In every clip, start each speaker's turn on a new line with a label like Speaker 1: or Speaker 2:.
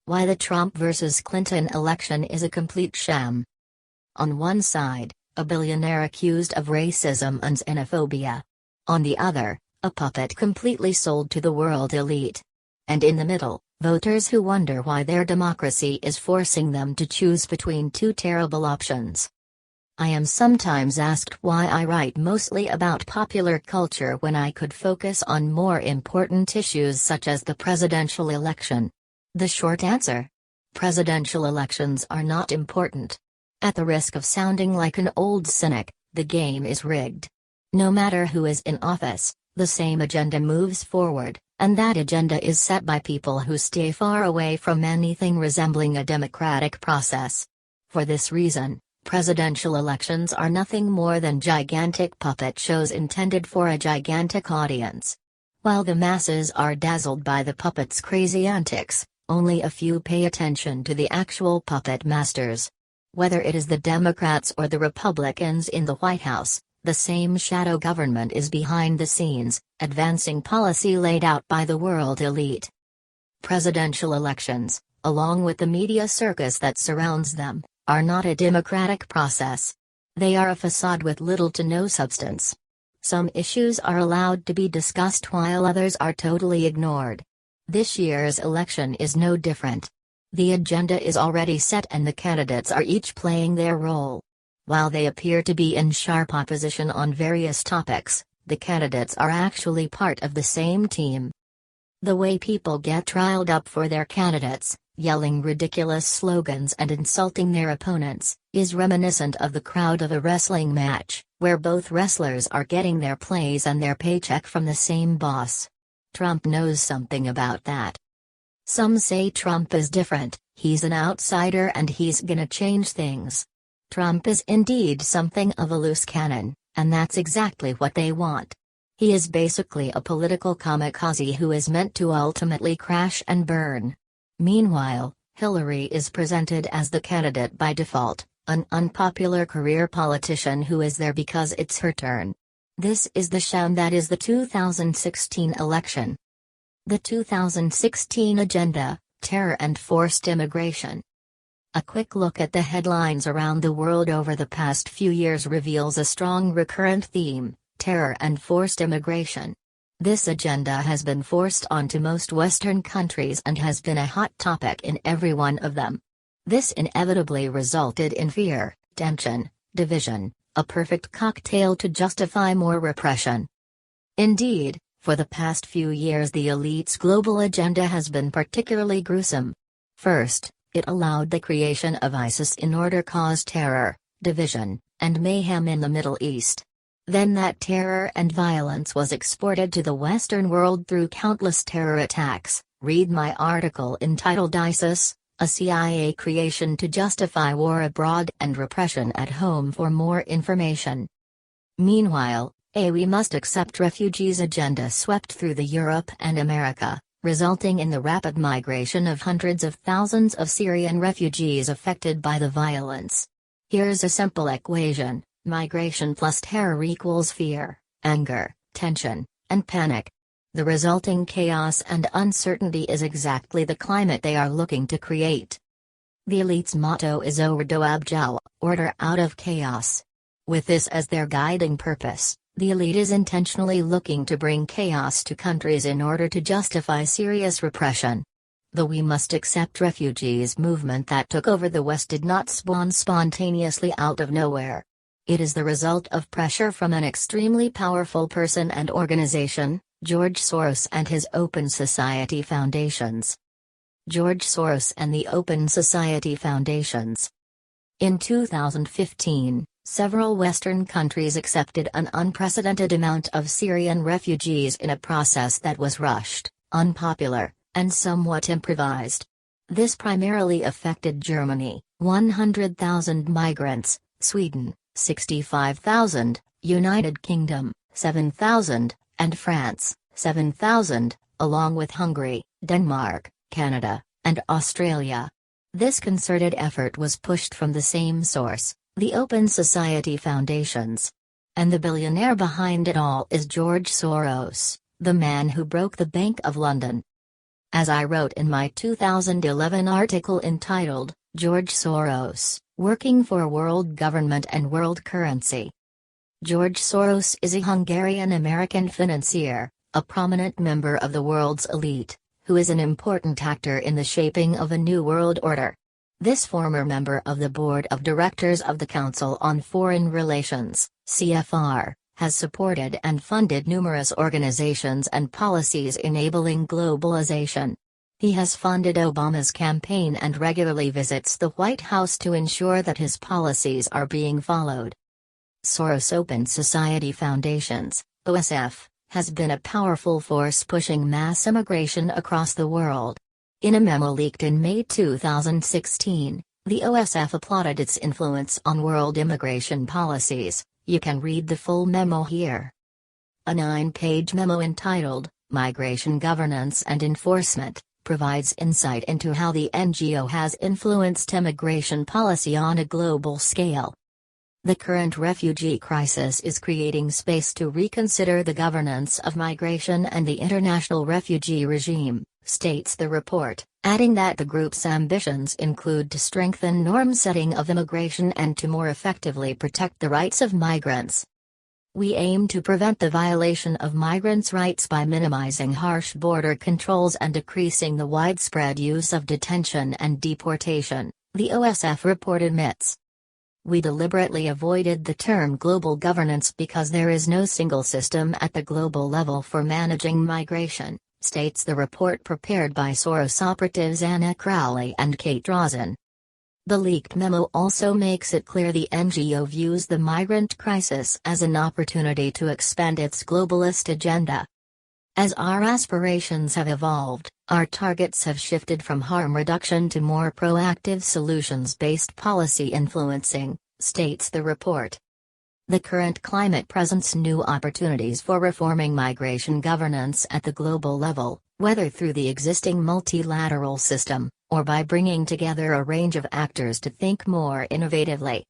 Speaker 1: Why the Trump versus Clinton election is a complete sham. On one side, a billionaire accused of racism and xenophobia. On the other, a puppet completely sold to the world elite. And in the middle, voters who wonder why their democracy is forcing them to choose between two terrible options. I am sometimes asked why I write mostly about popular culture when I could focus on more important issues such as the presidential election. The short answer: presidential elections are not important. At the risk of sounding like an old cynic, the game is rigged. No matter who is in office, the same agenda moves forward, and that agenda is set by people who stay far away from anything resembling a democratic process. For this reason, presidential elections are nothing more than gigantic puppet shows intended for a gigantic audience. While the masses are dazzled by the puppet's crazy antics, only a few pay attention to the actual puppet masters. Whether it is the Democrats or the Republicans in the White House, the same shadow government is behind the scenes, advancing policy laid out by the world elite. Presidential elections, along with the media circus that surrounds them, are not a democratic process. They are a facade with little to no substance. Some issues are allowed to be discussed while others are totally ignored. This year's election is no different. The agenda is already set and the candidates are each playing their role. While they appear to be in sharp opposition on various topics, the candidates are actually part of the same team. The way people get riled up for their candidates, yelling ridiculous slogans and insulting their opponents, is reminiscent of the crowd of a wrestling match, where both wrestlers are getting their plays and their paycheck from the same boss. Trump knows something about that. Some say Trump is different, he's an outsider and he's gonna change things. Trump is indeed something of a loose cannon, and that's exactly what they want. He is basically a political kamikaze who is meant to ultimately crash and burn. Meanwhile, Hillary is presented as the candidate by default, an unpopular career politician who is there because it's her turn. This is the sham that is the 2016 election. The 2016 agenda: terror and forced immigration. A quick look at the headlines around the world over the past few years reveals a strong recurrent theme: terror and forced immigration. This agenda has been forced onto most Western countries and has been a hot topic in every one of them. This inevitably resulted in fear, tension, division, a perfect cocktail to justify more repression. Indeed, for the past few years the elite's global agenda has been particularly gruesome. First, it allowed the creation of ISIS in order to cause terror, division, and mayhem in the Middle East. Then that terror and violence was exported to the Western world through countless terror attacks. Read my article entitled ISIS, a CIA creation to justify war abroad and repression at home for more information. Meanwhile, a we must accept refugees agenda swept through the Europe and America, resulting in the rapid migration of hundreds of thousands of Syrian refugees affected by the violence. Here's a simple equation: migration plus terror equals fear, anger, tension, and panic. The resulting chaos and uncertainty is exactly the climate they are looking to create. The elite's motto is Ordo Abjau, order out of chaos. With this as their guiding purpose, the elite is intentionally looking to bring chaos to countries in order to justify serious repression. The We Must Accept Refugees movement that took over the West did not spawn spontaneously out of nowhere. It is the result of pressure from an extremely powerful person and organization, George Soros and his Open Society Foundations. George Soros and the Open Society Foundations. In 2015, several Western countries accepted an unprecedented amount of Syrian refugees in a process that was rushed, unpopular, and somewhat improvised. This primarily affected Germany, 100,000 migrants, Sweden, 65,000, United Kingdom, 7,000, and France, 7,000, along with Hungary, Denmark, Canada, and Australia. This concerted effort was pushed from the same source, the Open Society Foundations. And the billionaire behind it all is George Soros, the man who broke the Bank of London. As I wrote in my 2011 article entitled, George Soros, Working for World Government and World Currency. George Soros is a Hungarian-American financier, a prominent member of the world's elite, who is an important actor in the shaping of a new world order. This former member of the board of directors of the Council on Foreign Relations, CFR, has supported and funded numerous organizations and policies enabling globalization. He has funded Obama's campaign and regularly visits the White House to ensure that his policies are being followed. Soros Open Society Foundations, OSF, has been a powerful force pushing mass immigration across the world. In a memo leaked in May 2016, the OSF applauded its influence on world immigration policies. You can read the full memo here. A 9-page memo entitled, Migration Governance and Enforcement, provides insight into how the NGO has influenced immigration policy on a global scale. The current refugee crisis is creating space to reconsider the governance of migration and the international refugee regime, states the report, adding that the group's ambitions include to strengthen norm-setting of immigration and to more effectively protect the rights of migrants. We aim to prevent the violation of migrants' rights by minimizing harsh border controls and decreasing the widespread use of detention and deportation, the OSF report admits. We deliberately avoided the term global governance because there is no single system at the global level for managing migration, states the report prepared by Soros operatives Anna Crowley and Kate Rosen. The leaked memo also makes it clear the NGO views the migrant crisis as an opportunity to expand its globalist agenda. As our aspirations have evolved, our targets have shifted from harm reduction to more proactive solutions-based policy influencing, states the report. The current climate presents new opportunities for reforming migration governance at the global level, whether through the existing multilateral system, or by bringing together a range of actors to think more innovatively.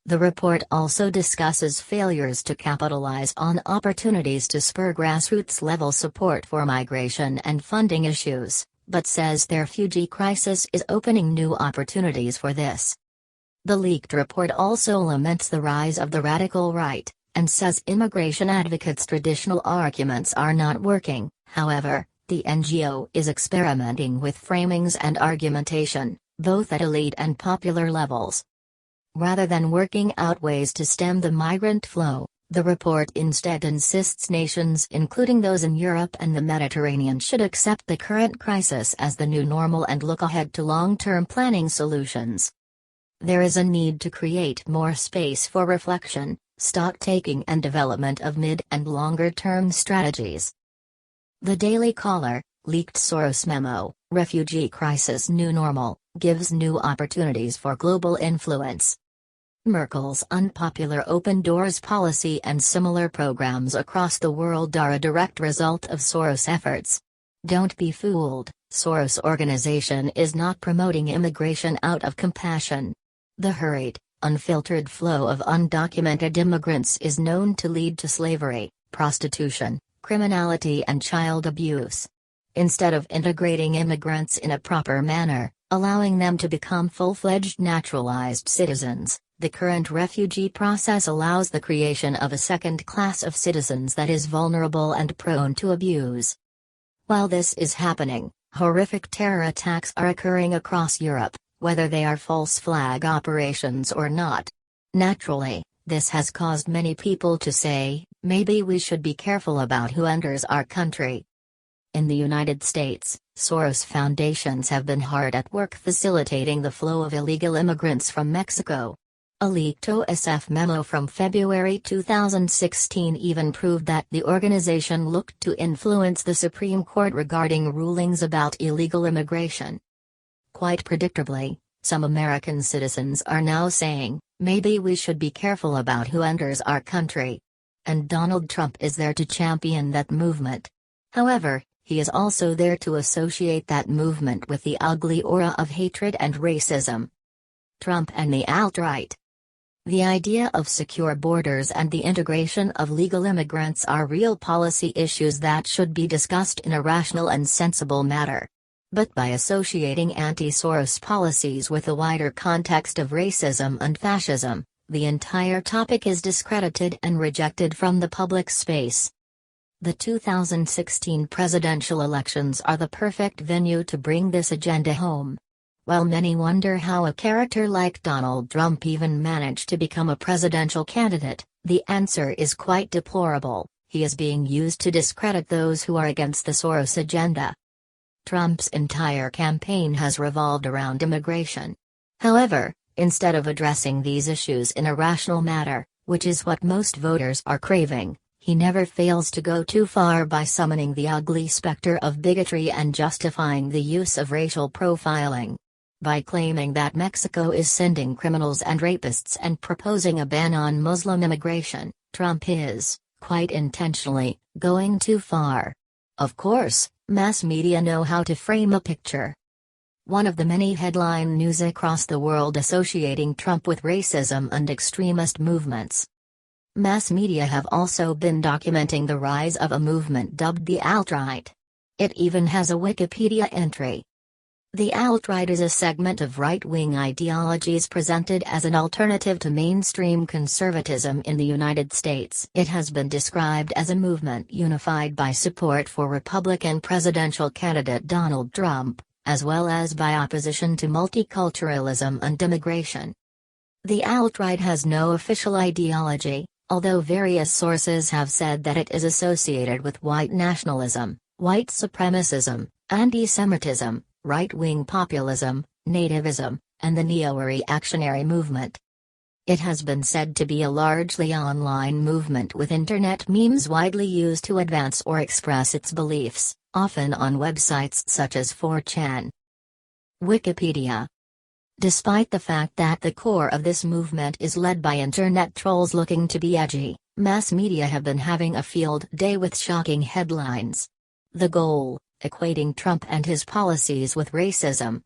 Speaker 1: The report also discusses failures to capitalize on opportunities to spur grassroots-level support for migration and funding issues, but says the refugee crisis is opening new opportunities for this. The leaked report also laments the rise of the radical right, and says immigration advocates' traditional arguments are not working. However, the NGO is experimenting with framings and argumentation, both at elite and popular levels. Rather than working out ways to stem the migrant flow, the report instead insists nations including those in Europe and the Mediterranean should accept the current crisis as the new normal and look ahead to long-term planning solutions. There is a need to create more space for reflection, stock-taking and development of mid- and longer-term strategies. The Daily Caller, leaked Soros memo, Refugee Crisis New Normal, gives new opportunities for global influence. Merkel's unpopular open doors policy and similar programs across the world are a direct result of Soros' efforts. Don't be fooled, Soros' organization is not promoting immigration out of compassion. The hurried, unfiltered flow of undocumented immigrants is known to lead to slavery, prostitution, criminality and child abuse. Instead of integrating immigrants in a proper manner, allowing them to become full-fledged naturalized citizens, the current refugee process allows the creation of a second class of citizens that is vulnerable and prone to abuse. While this is happening, horrific terror attacks are occurring across Europe, whether they are false flag operations or not. Naturally, this has caused many people to say, maybe we should be careful about who enters our country. In the United States, Soros foundations have been hard at work facilitating the flow of illegal immigrants from Mexico. A leaked OSF memo from February 2016 even proved that the organization looked to influence the Supreme Court regarding rulings about illegal immigration. Quite predictably, some American citizens are now saying, maybe we should be careful about who enters our country. And Donald Trump is there to champion that movement. However, he is also there to associate that movement with the ugly aura of hatred and racism. Trump and the alt-right. The idea of secure borders and the integration of legal immigrants are real policy issues that should be discussed in a rational and sensible manner. But by associating anti-Soros policies with the wider context of racism and fascism, the entire topic is discredited and rejected from the public space. The 2016 presidential elections are the perfect venue to bring this agenda home. While many wonder how a character like Donald Trump even managed to become a presidential candidate, the answer is quite deplorable: he is being used to discredit those who are against the Soros agenda. Trump's entire campaign has revolved around immigration. However, instead of addressing these issues in a rational manner, which is what most voters are craving, he never fails to go too far by summoning the ugly specter of bigotry and justifying the use of racial profiling. By claiming that Mexico is sending criminals and rapists and proposing a ban on Muslim immigration, Trump is, quite intentionally, going too far. Of course, mass media know how to frame a picture. One of the many headline news across the world associating Trump with racism and extremist movements. Mass media have also been documenting the rise of a movement dubbed the alt-right. It even has a Wikipedia entry. The alt-right is a segment of right-wing ideologies presented as an alternative to mainstream conservatism in the United States. It has been described as a movement unified by support for Republican presidential candidate Donald Trump, as well as by opposition to multiculturalism and immigration. The alt-right has no official ideology, although various sources have said that it is associated with white nationalism, white supremacism, anti-Semitism, right-wing populism, nativism, and the neo-reactionary movement. It has been said to be a largely online movement with internet memes widely used to advance or express its beliefs, often on websites such as 4chan. Wikipedia. Despite the fact that the core of this movement is led by internet trolls looking to be edgy, mass media have been having a field day with shocking headlines. The goal: equating Trump and his policies with racism,